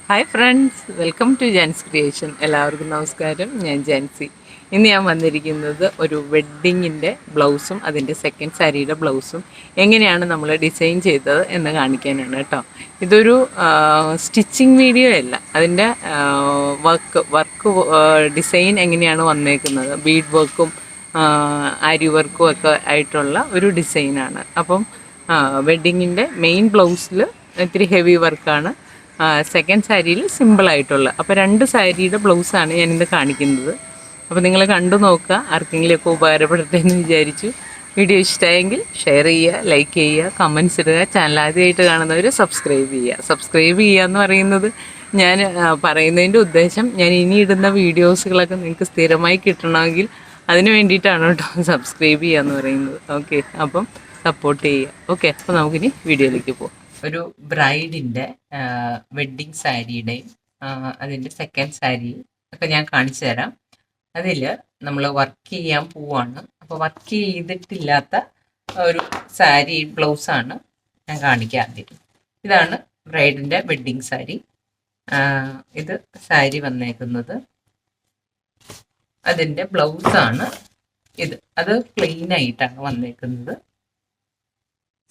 Hi friends, welcome to Jan's creation. എല്ലാവർക്കും നമസ്കാരം. ഞാൻ ജാൻസി. ഇന്ന് ഞാൻ വന്നിരിക്കുന്നത് ഒരു വെഡ്ഡിങ്ങിൻ്റെ ബ്ലൗസും അതിൻ്റെ സെക്കൻഡ് സാരിയുടെ ബ്ലൗസും എങ്ങനെയാണ് നമ്മൾ ഡിസൈൻ ചെയ്തത് എന്ന് കാണിക്കാനാണ് കേട്ടോ. ഇതൊരു സ്റ്റിച്ചിങ് വീഡിയോ അല്ല, അതിൻ്റെ വർക്ക് ഡിസൈൻ എങ്ങനെയാണ് വന്നേക്കുന്നത്, ബീഡ് വർക്കും ആരി വർക്കും ഒക്കെ ആയിട്ടുള്ള ഒരു ഡിസൈനാണ്. അപ്പം വെഡ്ഡിങ്ങിൻ്റെ മെയിൻ ബ്ലൗസിൽ ഇത്തിരി ഹെവി വർക്കാണ്, സെക്കൻഡ് സാരിയിൽ സിമ്പിളായിട്ടുള്ള. അപ്പോൾ രണ്ട് സാരിയുടെ ബ്ലൗസാണ് ഞാനിന്ന് കാണിക്കുന്നത്. അപ്പോൾ നിങ്ങൾ കണ്ടു നോക്കുക, ആർക്കെങ്കിലുമൊക്കെ ഉപകാരപ്പെടട്ടെ എന്ന് വിചാരിച്ചു. വീഡിയോ ഇഷ്ടമായെങ്കിൽ ഷെയർ ചെയ്യുക, ലൈക്ക് ചെയ്യുക, കമൻസ് ഇടുക. ചാനൽ ആദ്യമായിട്ട് കാണുന്നവർ സബ്സ്ക്രൈബ് ചെയ്യുക. സബ്സ്ക്രൈബ് ചെയ്യുക എന്ന് പറയുന്നത് ഞാൻ പറയുന്നതിൻ്റെ ഉദ്ദേശം, ഞാൻ ഇനി ഇടുന്ന വീഡിയോസുകളൊക്കെ നിങ്ങൾക്ക് സ്ഥിരമായി കിട്ടണമെങ്കിൽ അതിന് വേണ്ടിയിട്ടാണ് കേട്ടോ സബ്സ്ക്രൈബ് ചെയ്യുക എന്ന് പറയുന്നത്. ഓക്കെ, അപ്പം സപ്പോർട്ട് ചെയ്യുക. ഓക്കെ, അപ്പോൾ നമുക്കിനി വീഡിയോയിലേക്ക് പോകാം. ഒരു ബ്രൈഡിൻ്റെ വെഡ്ഡിങ് സാരിയുടെയും അതിൻ്റെ സെക്കൻഡ് സാരി ഒക്കെ ഞാൻ കാണിച്ചു തരാം. അതിൽ നമ്മൾ വർക്ക് ചെയ്യാൻ പോവാണ്. അപ്പോൾ വർക്ക് ചെയ്തിട്ടില്ലാത്ത ഒരു സാരി ബ്ലൗസാണ് ഞാൻ കാണിക്കുക ആദ്യം. ഇതാണ് ബ്രൈഡിൻ്റെ വെഡ്ഡിങ് സാരി. ഇത് സാരി വന്നേക്കുന്നത്, അതിൻ്റെ ബ്ലൗസാണ് ഇത്. അത് പ്ലെയിൻ ആയിട്ടാണ് വന്നേക്കുന്നത്.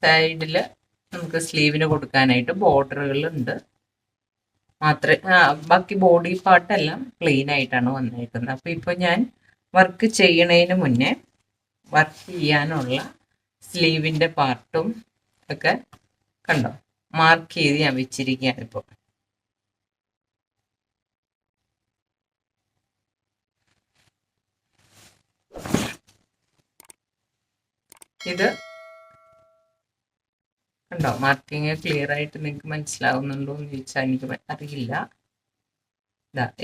സൈഡിൽ നമുക്ക് സ്ലീവിന് കൊടുക്കാനായിട്ട് ബോർഡറുകളുണ്ട് മാത്രമേ, ബാക്കി ബോഡി പാർട്ടെല്ലാം പ്ലെയിൻ ആയിട്ടാണ് വന്നേക്കുന്നത്. അപ്പോൾ ഇപ്പോൾ ഞാൻ വർക്ക് ചെയ്യണതിന് മുന്നേ വർക്ക് ചെയ്യാനുള്ള സ്ലീവിൻ്റെ പാർട്ടും ഒക്കെ കണ്ടോ മാർക്ക് ചെയ്ത് ഞാൻ വെച്ചിരിക്കുകയാണ്. ഇപ്പോൾ ഇത് കണ്ടോ, മാർക്കിങ് ക്ലിയർ ആയിട്ട് നിങ്ങൾക്ക് മനസ്സിലാവുന്നുണ്ടോ എന്ന് ചോദിച്ചാൽ എനിക്ക് അറിയില്ല.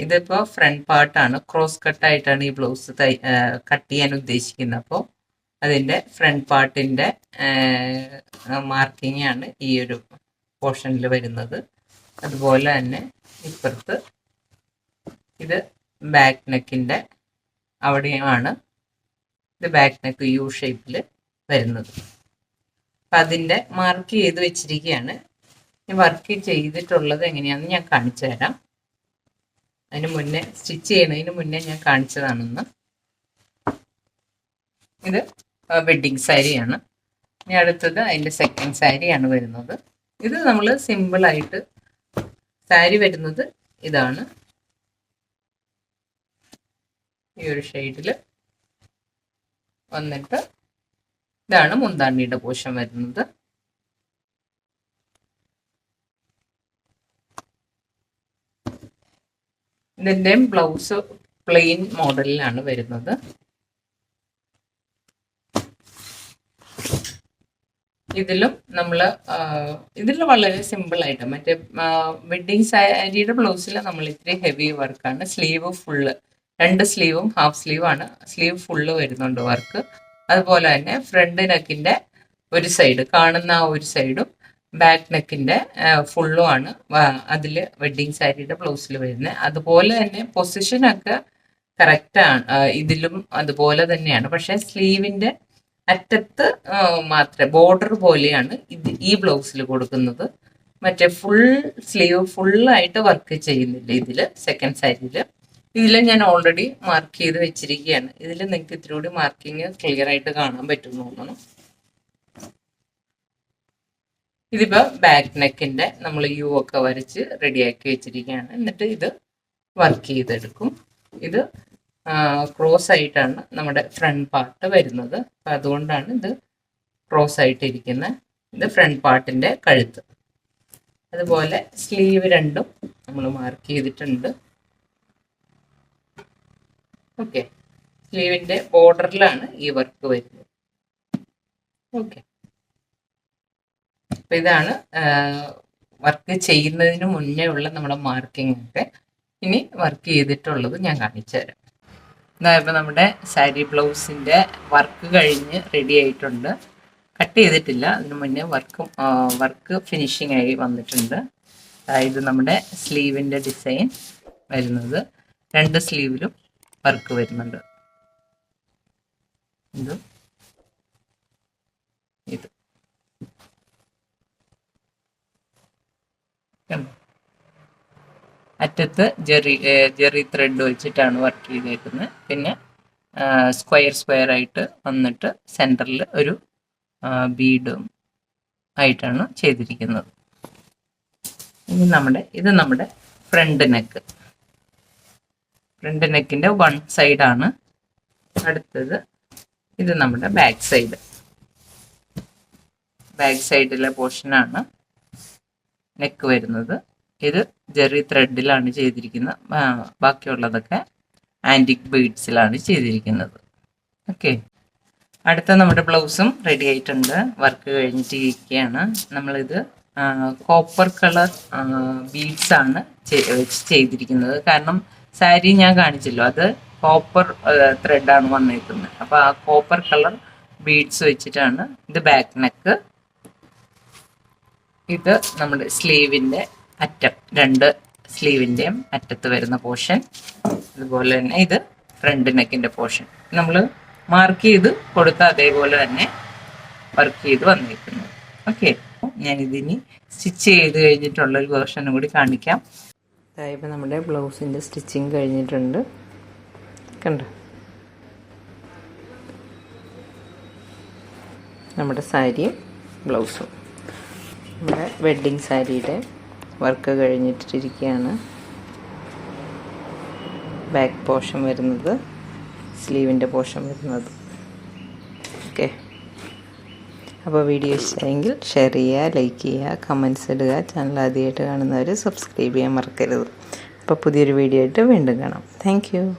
ഇതിപ്പോൾ ഫ്രണ്ട് പാർട്ടാണ്, ക്രോസ് കട്ടായിട്ടാണ് ഈ ബ്ലൗസ് കട്ട് ചെയ്യാൻ ഉദ്ദേശിക്കുന്നത്. അപ്പോൾ അതിൻ്റെ ഫ്രണ്ട് പാർട്ടിൻ്റെ മാർക്കിംഗ് ആണ് ഈ ഒരു പോർഷനിൽ വരുന്നത്. അതുപോലെ തന്നെ ഇപ്പുറത്ത് ഇത് ബാക്ക് നെക്കിൻ്റെ അവിടെയാണ് ഇത് ബാക്ക് നെക്ക് യു ഷേപ്പിൽ വരുന്നത്. അപ്പം അതിൻ്റെ മാർക്ക് ചെയ്ത് വെച്ചിരിക്കുകയാണ്. ഈ വർക്ക് ചെയ്തിട്ടുള്ളത് എങ്ങനെയാണെന്ന് ഞാൻ കാണിച്ചു തരാം. അതിന് മുന്നേ സ്റ്റിച്ച് ചെയ്യണതിന് മുന്നേ ഞാൻ കാണിച്ചതാണെന്ന്. ഇത് വെഡ്ഡിങ് സാരിയാണ്. ഇനി അടുത്തത് അതിൻ്റെ സെക്കൻഡ് സാരിയാണ് വരുന്നത്. ഇത് നമ്മൾ സിമ്പിളായിട്ട് സാരി വരുന്നത് ഇതാണ്, ഈ ഒരു ഷെയ്ഡിൽ വന്നിട്ട് ഇതാണ് മുന്താണിയുടെ പോർഷൻ വരുന്നത്. ഇതിൻ്റെ ബ്ലൗസ് പ്ലെയിൻ മോഡലിലാണ് വരുന്നത്. ഇതിലും നമ്മൾ ഇതിൽ വളരെ സിമ്പിളായിട്ട് മറ്റേ വെഡ്ഡിങ് സാരിയുടെ ബ്ലൗസിൽ നമ്മൾ ഇത്തിരി ഹെവി വർക്കാണ്. സ്ലീവ് ഫുള്ള്, രണ്ട് സ്ലീവും ഹാഫ് സ്ലീവാണ്, സ്ലീവ് ഫുള്ള് വരുന്നുണ്ട് വർക്ക്. അതുപോലെ തന്നെ ഫ്രണ്ട് നെക്കിൻ്റെ ഒരു സൈഡ് കാണുന്ന ആ ഒരു സൈഡും ബാക്ക് നെക്കിൻ്റെ ഫുള്ളും ആണ് അതിൽ വെഡ്ഡിങ് സാരിയുടെ ബ്ലൗസിൽ വരുന്നത്. അതുപോലെ തന്നെ പൊസിഷനൊക്കെ കറക്റ്റാണ് ഇതിലും, അതുപോലെ തന്നെയാണ്. പക്ഷേ സ്ലീവിൻ്റെ അറ്റത്ത് മാത്രമേ ബോർഡർ പോലെയാണ് ഇത് ഈ ബ്ലൗസിൽ കൊടുക്കുന്നത്. മറ്റേ ഫുൾ സ്ലീവ് ഫുള്ളായിട്ട് വർക്ക് ചെയ്യുന്നില്ല ഇതിൽ സെക്കൻഡ് സാരിയിൽ. ഇതിൽ ഞാൻ ഓൾറെഡി മാർക്ക് ചെയ്ത് വെച്ചിരിക്കുകയാണ്. ഇതിൽ നിങ്ങൾക്ക് ഇത്തിരി കൂടി മാർക്കിങ് ക്ലിയർ ആയിട്ട് കാണാൻ പറ്റും തോന്നണം. ഇതിപ്പോൾ ബാക്ക് നെക്കിൻ്റെ നമ്മൾ യു ഒക്കെ വരച്ച് റെഡിയാക്കി വെച്ചിരിക്കുകയാണ്. എന്നിട്ട് ഇത് വർക്ക് ചെയ്തെടുക്കും. ഇത് ക്രോസ് ആയിട്ടാണ് നമ്മുടെ ഫ്രണ്ട് പാർട്ട് വരുന്നത്. അപ്പം അതുകൊണ്ടാണ് ഇത് ക്രോസ് ആയിട്ടിരിക്കുന്നത്. ഇത് ഫ്രണ്ട് പാർട്ടിൻ്റെ കഴുത്ത്. അതുപോലെ സ്ലീവ് രണ്ടും നമ്മൾ മാർക്ക് ചെയ്തിട്ടുണ്ട്. ഓക്കെ, സ്ലീവിൻ്റെ ബോർഡറിലാണ് ഈ വർക്ക് വരുന്നത്. ഓക്കെ, അപ്പം ഇതാണ് വർക്ക് ചെയ്യുന്നതിന് മുന്നേ ഉള്ള നമ്മുടെ മാർക്കിംഗ് ഒക്കെ. ഇനി വർക്ക് ചെയ്തിട്ടുള്ളത് ഞാൻ കാണിച്ചു തരാം. ഇതായപ്പോൾ നമ്മുടെ സാരി ബ്ലൗസിൻ്റെ വർക്ക് കഴിഞ്ഞ് റെഡി ആയിട്ടുണ്ട്. കട്ട് ചെയ്തിട്ടില്ല, അതിന് മുന്നേ വർക്ക് ഫിനിഷിംഗ് ആയി വന്നിട്ടുണ്ട്. അതായത് നമ്മുടെ സ്ലീവിൻ്റെ ഡിസൈൻ വരുന്നത്, രണ്ട് സ്ലീവിലും വർക്ക് വരുന്നുണ്ട്. ഇത് അറ്റത്ത് ജെറി ത്രെഡ് വെച്ചിട്ടാണ് വർക്ക് ചെയ്തേക്കുന്നത്. പിന്നെ സ്ക്വയർ ആയിട്ട് വന്നിട്ട് സെൻറ്ററിൽ ഒരു ബീഡും ആയിട്ടാണ് ചെയ്തിരിക്കുന്നത്. ഇത് നമ്മുടെ ഫ്രണ്ട് നെക്കിൻ്റെ വൺ സൈഡാണ്. അടുത്തത് ഇത് നമ്മുടെ ബാക്ക് സൈഡിലെ പോർഷനാണ് നെക്ക് വരുന്നത്. ഇത് ജെറി ത്രെഡിലാണ് ചെയ്തിരിക്കുന്നത്. ബാക്കിയുള്ളതൊക്കെ ആൻറ്റിക് ബീഡ്സിലാണ് ചെയ്തിരിക്കുന്നത്. ഓക്കെ, അടുത്ത നമ്മുടെ ബ്ലൗസും റെഡി ആയിട്ടുണ്ട്. വർക്ക് കഴിഞ്ഞിട്ടിരിക്കുകയാണ്. നമ്മളിത് കോപ്പർ കളർ ബീഡ്സ് ആണ് ചെയ്തിരിക്കുന്നത്. കാരണം സാരി ഞാൻ കാണിച്ചല്ലോ, അത് കോപ്പർ ത്രെഡാണ് വന്നേക്കുന്നത്. അപ്പോൾ ആ കോപ്പർ കളർ ബീഡ്സ് വെച്ചിട്ടാണ്. ഇത് ബാക്ക് നെക്ക്, ഇത് നമ്മുടെ സ്ലീവിൻ്റെ അറ്റം, രണ്ട് സ്ലീവിൻ്റെയും അറ്റത്ത് വരുന്ന പോർഷൻ. അതുപോലെ തന്നെ ഇത് ഫ്രണ്ട് നെക്കിൻ്റെ പോർഷൻ നമ്മൾ മാർക്ക് ചെയ്ത് കൊടുത്ത അതേപോലെ തന്നെ വർക്ക് ചെയ്ത് വന്നിരിക്കുന്നു. ഓക്കെ, ഞാനിതിനി സ്റ്റിച്ച് ചെയ്ത് കഴിഞ്ഞിട്ടുള്ളൊരു വേർഷനും കൂടി കാണിക്കാം. ഇപ്പം നമ്മുടെ ബ്ലൗസിൻ്റെ സ്റ്റിച്ചിങ് കഴിഞ്ഞിട്ടുണ്ട്. കണ്ടോ, നമ്മുടെ സാരിയും ബ്ലൗസും. നമ്മുടെ വെഡ്ഡിങ് സാരിയുടെ വർക്ക് കഴിഞ്ഞിട്ടിരിക്കുകയാണ്. ബാക്ക് പോർഷൻ വരുന്നത്, സ്ലീവിൻ്റെ പോർഷൻ വരുന്നത്. ഓക്കെ, അപ്പോൾ വീഡിയോ ഇഷ്ടമെങ്കിൽ ഷെയർ ചെയ്യുക, ലൈക്ക് ചെയ്യുക, കമൻറ്റ്സ് ഇടുക. ചാനൽ ആദ്യമായിട്ട് കാണുന്നവർ സബ്സ്ക്രൈബ് ചെയ്യാൻ മറക്കരുത്. അപ്പോൾ പുതിയൊരു വീഡിയോ ആയിട്ട് വീണ്ടും കാണാം. താങ്ക്